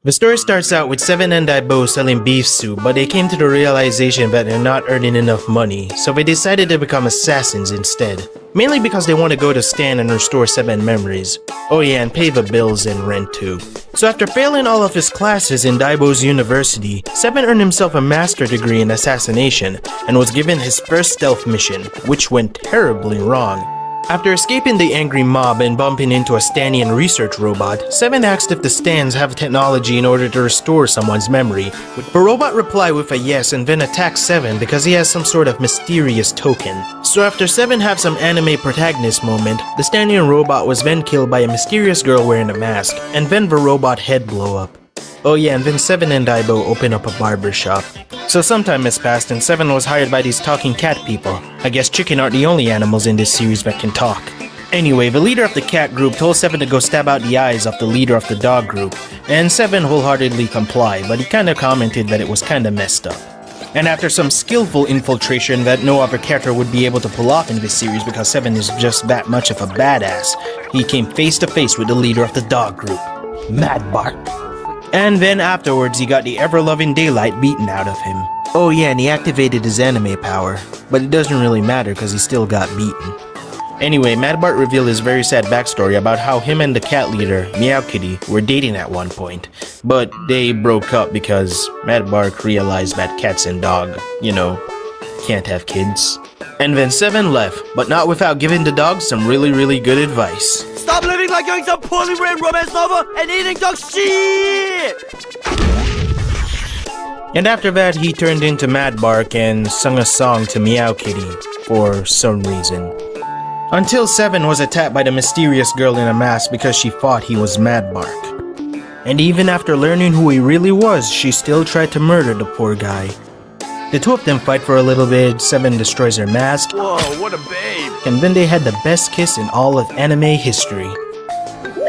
The story starts out with Seven and Daibo selling beef soup, but they came to the realization that they're not earning enough money, so they decided to become assassins instead. Mainly because they want to go to Stan and restore Seven memories. Oh yeah, and pay the bills and rent too. So after failing all of his classes in Daibo's university, Seven earned himself a master's degree in assassination and was given his first stealth mission, which went terribly wrong. After escaping the angry mob and bumping into a Stanian research robot, Seven asked if the Stans have technology in order to restore someone's memory, but the robot replied with a yes and then attacked Seven because he has some sort of mysterious token. So after Seven had some anime protagonist moment, the Stanian robot was then killed by a mysterious girl wearing a mask, and then the robot head blow up. Oh yeah, and then Seven and Daibo open up a barber shop. So some time has passed and Seven was hired by these talking cat people. I guess chicken aren't the only animals in this series that can talk. Anyway, the leader of the cat group told Seven to go stab out the eyes of the leader of the dog group, and Seven wholeheartedly complied, but he kinda commented that it was kinda messed up. And after some skillful infiltration that no other character would be able to pull off in this series because Seven is just that much of a badass, he came face to face with the leader of the dog group, Mad Bark. And then afterwards he got the ever-loving daylight beaten out of him. Oh yeah, and he activated his anime power, but it doesn't really matter because he still got beaten. Anyway, Mad Bart revealed his very sad backstory about how him and the cat leader, Meow Kitty, were dating at one point, but they broke up because Mad Bart realized that cats and dog, can't have kids. And then Seven left, but not without giving the dog some really good advice. Stop living like you're in some poorly written romance novel and eating dog shit! And after that, he turned into Mad Bark and sung a song to Meow Kitty for some reason. Until Seven was attacked by the mysterious girl in a mask because she thought he was Mad Bark. And even after learning who he really was, she still tried to murder the poor guy. The two of them fight for a little bit, Seven destroys her mask. Whoa, what a babe! And then they had the best kiss in all of anime history. Woo!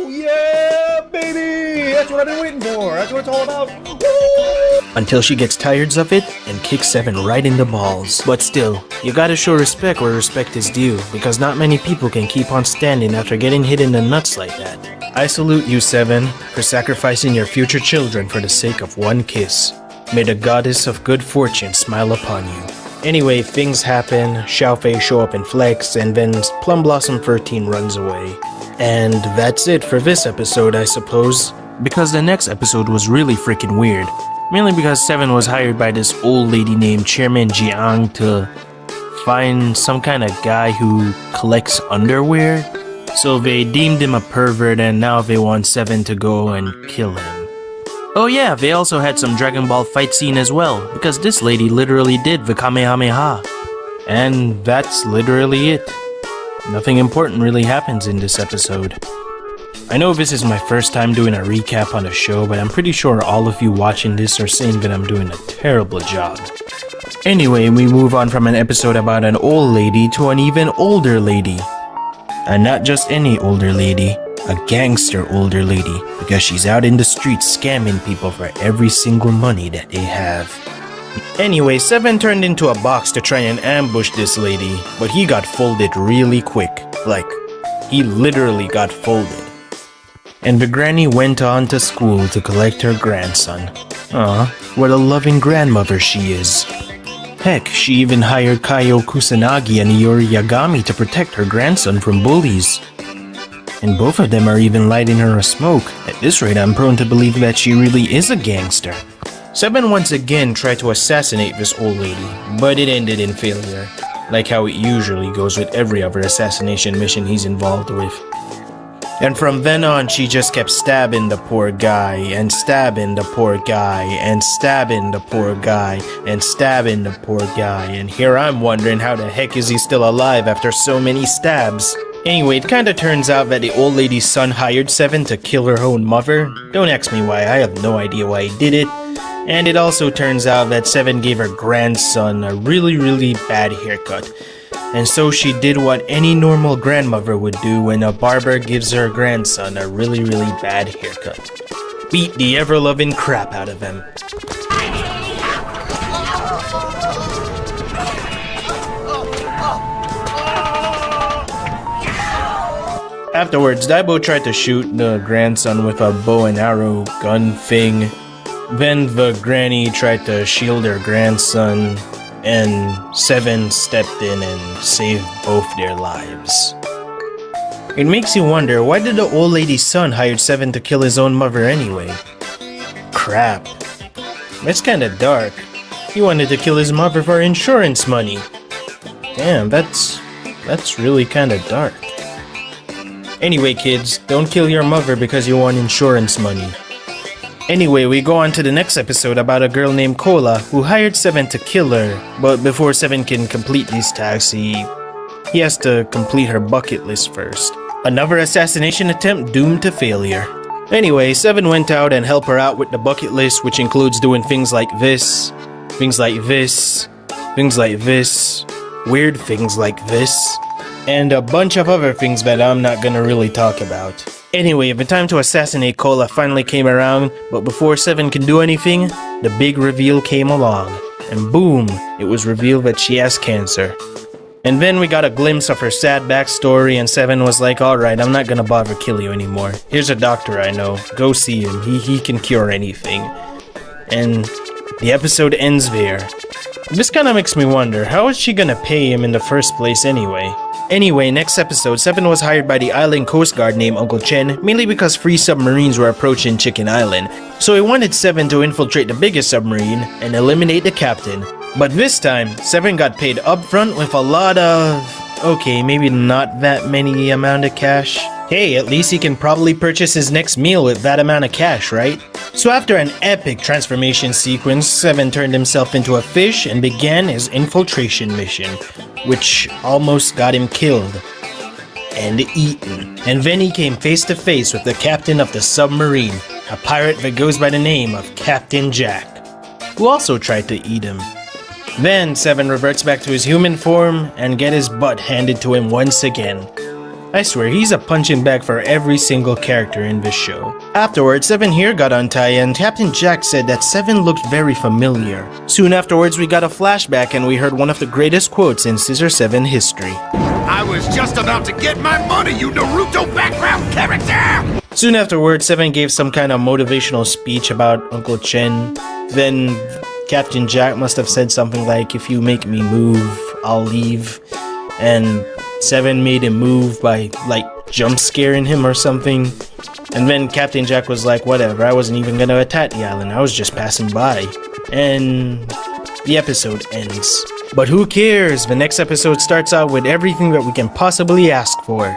Yeah, baby! That's what I've been waiting for. That's what it's all about. Woo! Until she gets tired of it and kicks Seven right in the balls. But still, you gotta show respect where respect is due, because not many people can keep on standing after getting hit in the nuts like that. I salute you, Seven, for sacrificing your future children for the sake of one kiss. May the goddess of good fortune smile upon you. Anyway, things happen, Xiaofei show up and flex, and then Plum Blossom 13 runs away. And that's it for this episode, I suppose. Because the next episode was really freaking weird. Mainly because Seven was hired by this old lady named Chairman Jiang to find some kind of guy who collects underwear. So they deemed him a pervert and now they want Seven to go and kill him. Oh yeah, they also had some Dragon Ball fight scene as well, because this lady literally did the Kamehameha. And that's literally it. Nothing important really happens in this episode. I know this is my first time doing a recap on a show, but I'm pretty sure all of you watching this are saying that I'm doing a terrible job. Anyway, we move on from an episode about an old lady to an even older lady. And not just any older lady. A gangster older lady, because she's out in the streets scamming people for every single money that they have. Anyway, Seven turned into a box to try and ambush this lady, but he got folded really quick. Like, he literally got folded. And the granny went on to school to collect her grandson. Aw, what a loving grandmother she is. Heck, she even hired Kaio Kusanagi and Iori Yagami to protect her grandson from bullies. And both of them are even lighting her a smoke. At this rate, I'm prone to believe that she really is a gangster. Seven once again tried to assassinate this old lady, but it ended in failure. Like how it usually goes with every other assassination mission he's involved with. And from then on, she just kept stabbing the poor guy, and stabbing the poor guy, and stabbing the poor guy, and stabbing the poor guy, and here I'm wondering how the heck is he still alive after so many stabs? Anyway, it kinda turns out that the old lady's son hired Seven to kill her own mother. Don't ask me why, I have no idea why he did it. And it also turns out that Seven gave her grandson a really bad haircut. And so she did what any normal grandmother would do when a barber gives her grandson a really bad haircut. Beat the ever-loving crap out of him. Afterwards, Daibo tried to shoot the grandson with a bow and arrow gun thing. Then the granny tried to shield her grandson, and Seven stepped in and saved both their lives. It makes you wonder, why did the old lady's son hire Seven to kill his own mother anyway? Crap. That's kinda dark. He wanted to kill his mother for insurance money. Damn, that's really kinda dark. Anyway, kids, don't kill your mother because you want insurance money. Anyway, we go on to the next episode about a girl named Cola who hired Seven to kill her, but before Seven can complete these tasks, he has to complete her bucket list first. Another assassination attempt doomed to failure. Anyway, Seven went out and helped her out with the bucket list, which includes doing things like this, things like this, things like this, weird things like this, and a bunch of other things that I'm not gonna really talk about. Anyway, the time to assassinate Cola finally came around, but before Seven can do anything, the big reveal came along. And boom, it was revealed that she has cancer. And then we got a glimpse of her sad backstory, and Seven was like, alright, I'm not gonna bother kill you anymore. Here's a doctor I know. Go see him. He can cure anything. And the episode ends there. This kinda makes me wonder, how is she gonna pay him in the first place anyway? Anyway, next episode, Seven was hired by the island coast guard named Uncle Chen, mainly because 3 submarines were approaching Chicken Island. So he wanted Seven to infiltrate the biggest submarine and eliminate the captain. But this time, Seven got paid upfront with a lot of... okay, maybe not that many amount of cash. Hey, at least he can probably purchase his next meal with that amount of cash, right? So after an epic transformation sequence, Seven turned himself into a fish and began his infiltration mission, which almost got him killed and eaten. And then he came face to face with the captain of the submarine, a pirate that goes by the name of Captain Jack, who also tried to eat him. Then Seven reverts back to his human form and get his butt handed to him once again. I swear, he's a punching bag for every single character in this show. Afterwards, Seven here got untied and Captain Jack said that Seven looked very familiar. Soon afterwards, we got a flashback and we heard one of the greatest quotes in Scissor Seven history. I was just about to get my money, you Naruto background character! Soon afterwards, Seven gave some kind of motivational speech about Uncle Chen. Then Captain Jack must have said something like, if you make me move, I'll leave. And Seven made him move by, like, jump scaring him or something. And then Captain Jack was like, whatever, I wasn't even gonna attack the island, I was just passing by. And the episode ends. But who cares? The next episode starts out with everything that we can possibly ask for.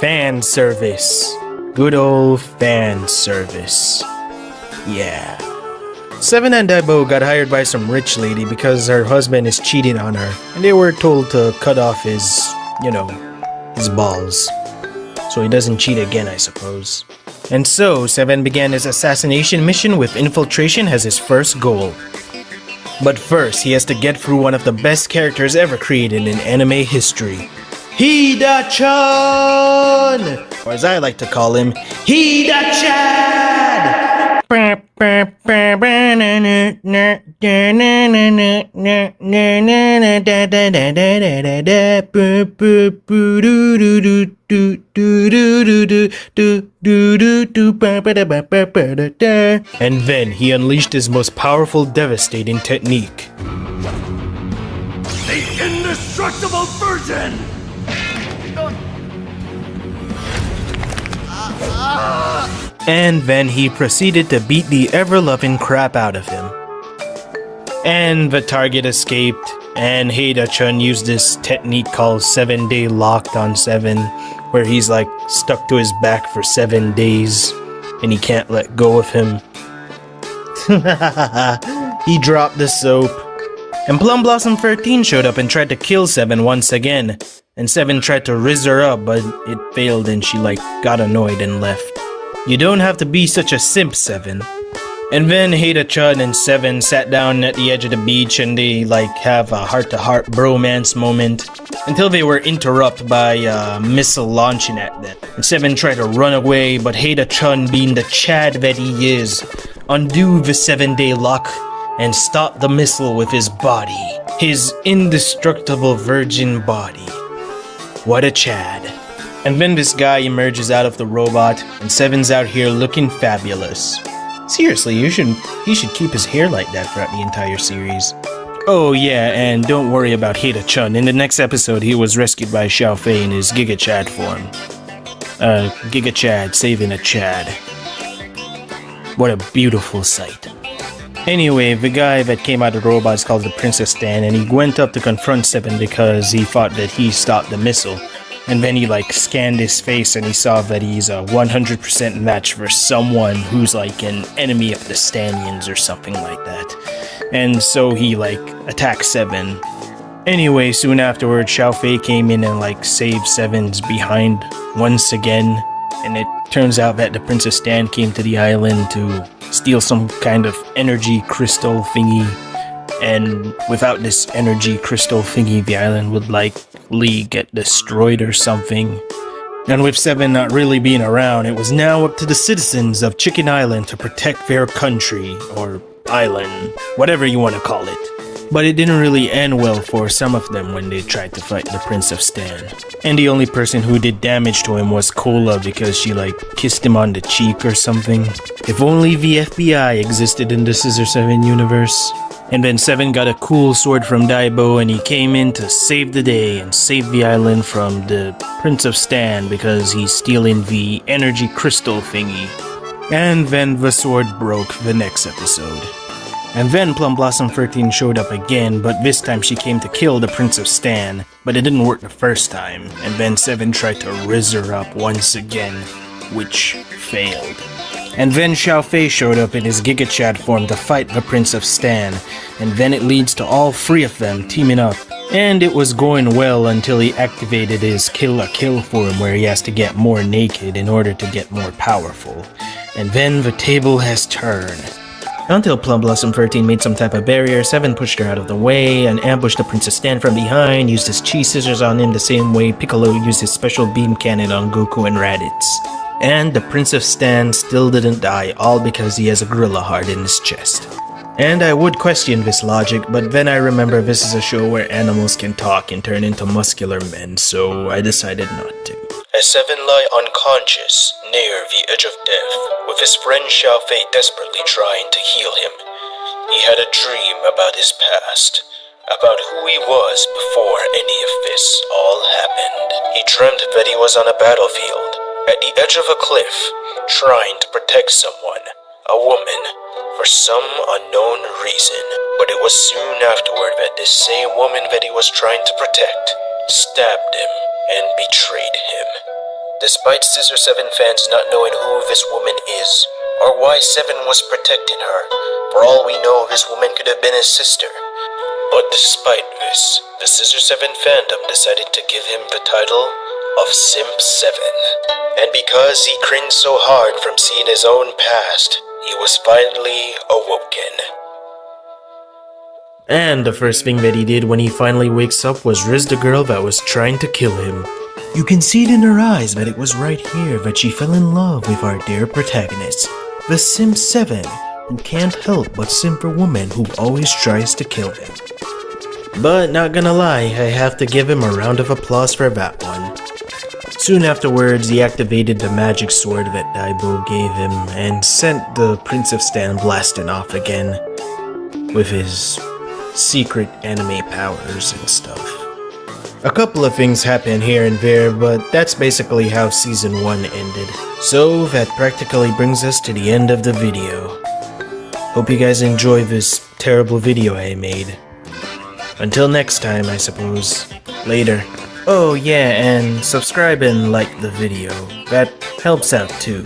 Fan service. Good old fan service. Yeah. Seven and Daibo got hired by some rich lady because her husband is cheating on her, and they were told to cut off his, his balls. So he doesn't cheat again, I suppose. And so, Seven began his assassination mission with infiltration as his first goal. But first, he has to get through one of the best characters ever created in anime history. Hida-chan! Or as I like to call him, Hida-chan! And then he unleashed his most powerful, devastating technique. The indestructible virgin! And then he proceeded to beat the ever-loving crap out of him. And the target escaped, and Hida-chan used this technique called 7-day locked on Seven, where he's like stuck to his back for 7 days, and he can't let go of him. He dropped the soap. And Plum Blossom 13 showed up and tried to kill Seven once again, and Seven tried to rizz her up, but it failed and she got annoyed and left. You don't have to be such a simp, Seven. And then Hida-chan and Seven sat down at the edge of the beach and they have a heart-to-heart bromance moment until they were interrupted by a missile launching at them. And Seven tried to run away, but Hida-chan, being the Chad that he is, undo the 7-day lock and stop the missile with his body. His indestructible virgin body. What a Chad. And then this guy emerges out of the robot, and Seven's out here looking fabulous. Seriously, he should keep his hair like that throughout the entire series. Oh yeah, and don't worry about Hida-chun. In the next episode, he was rescued by Xiao Fei in his Giga Chad form. Giga Chad saving a Chad. What a beautiful sight. Anyway, the guy that came out of the robot is called the Princess Stan, and he went up to confront Seven because he thought that he stopped the missile. And then he scanned his face and he saw that he's a 100% match for someone who's like an enemy of the Stanians or something like that. And so he attacked Seven. Anyway, soon afterwards, Xiao Fei came in and saved Seven's behind once again. And it turns out that the Princess Stan came to the island to steal some kind of energy crystal thingy. And without this energy crystal thingy, the island would likely get destroyed or something. And with Seven not really being around, it was now up to the citizens of Chicken Island to protect their country, or island, whatever you want to call it. But it didn't really end well for some of them when they tried to fight the Prince of Stan. And the only person who did damage to him was Cola because she kissed him on the cheek or something. If only the FBI existed in the Scissor Seven universe. And then Seven got a cool sword from Daibo and he came in to save the day and save the island from the Prince of Stan because he's stealing the energy crystal thingy. And then the sword broke the next episode. And then Plum Blossom 13 showed up again, but this time she came to kill the Prince of Stan, but it didn't work the first time. And then Seven tried to rizz her up once again, which failed. And then Xiao Fei showed up in his Giga Chad form to fight the Prince of Stan, and then it leads to all three of them teaming up. And it was going well until he activated his Kill a Kill form where he has to get more naked in order to get more powerful. And then the table has turned. Until Plum Blossom 13 made some type of barrier, Seven pushed her out of the way and ambushed the Prince of Stan from behind, used his chi scissors on him the same way Piccolo used his special beam cannon on Goku and Raditz. And the Prince of Stan still didn't die, all because he has a gorilla heart in his chest. And I would question this logic, but then I remember this is a show where animals can talk and turn into muscular men, so I decided not to. As Seven lay unconscious, near the edge of death, with his friend Xiao Fei desperately trying to heal him, he had a dream about his past, about who he was before any of this all happened. He dreamt that he was on a battlefield, at the edge of a cliff, trying to protect someone, a woman, for some unknown reason. But it was soon afterward that this same woman that he was trying to protect stabbed him and betrayed him. Despite Scissor Seven fans not knowing who this woman is, or why Seven was protecting her, for all we know this woman could have been his sister. But despite this, the Scissor Seven fandom decided to give him the title of Simp 7. And because he cringed so hard from seeing his own past, he was finally awoken. And the first thing that he did when he finally wakes up was rizz the girl that was trying to kill him. You can see it in her eyes that it was right here that she fell in love with our dear protagonist, the Simp 7, and can't help but simp a woman who always tries to kill him. But not gonna lie, I have to give him a round of applause for that one. Soon afterwards, he activated the magic sword that Daibo gave him and sent the Prince of Stan blasting off again with his secret anime powers and stuff. A couple of things happen here and there, but that's basically how Season 1 ended. So that practically brings us to the end of the video. Hope you guys enjoy this terrible video I made. Until next time, I suppose. Later. Oh yeah, and subscribe and like the video. That helps out too.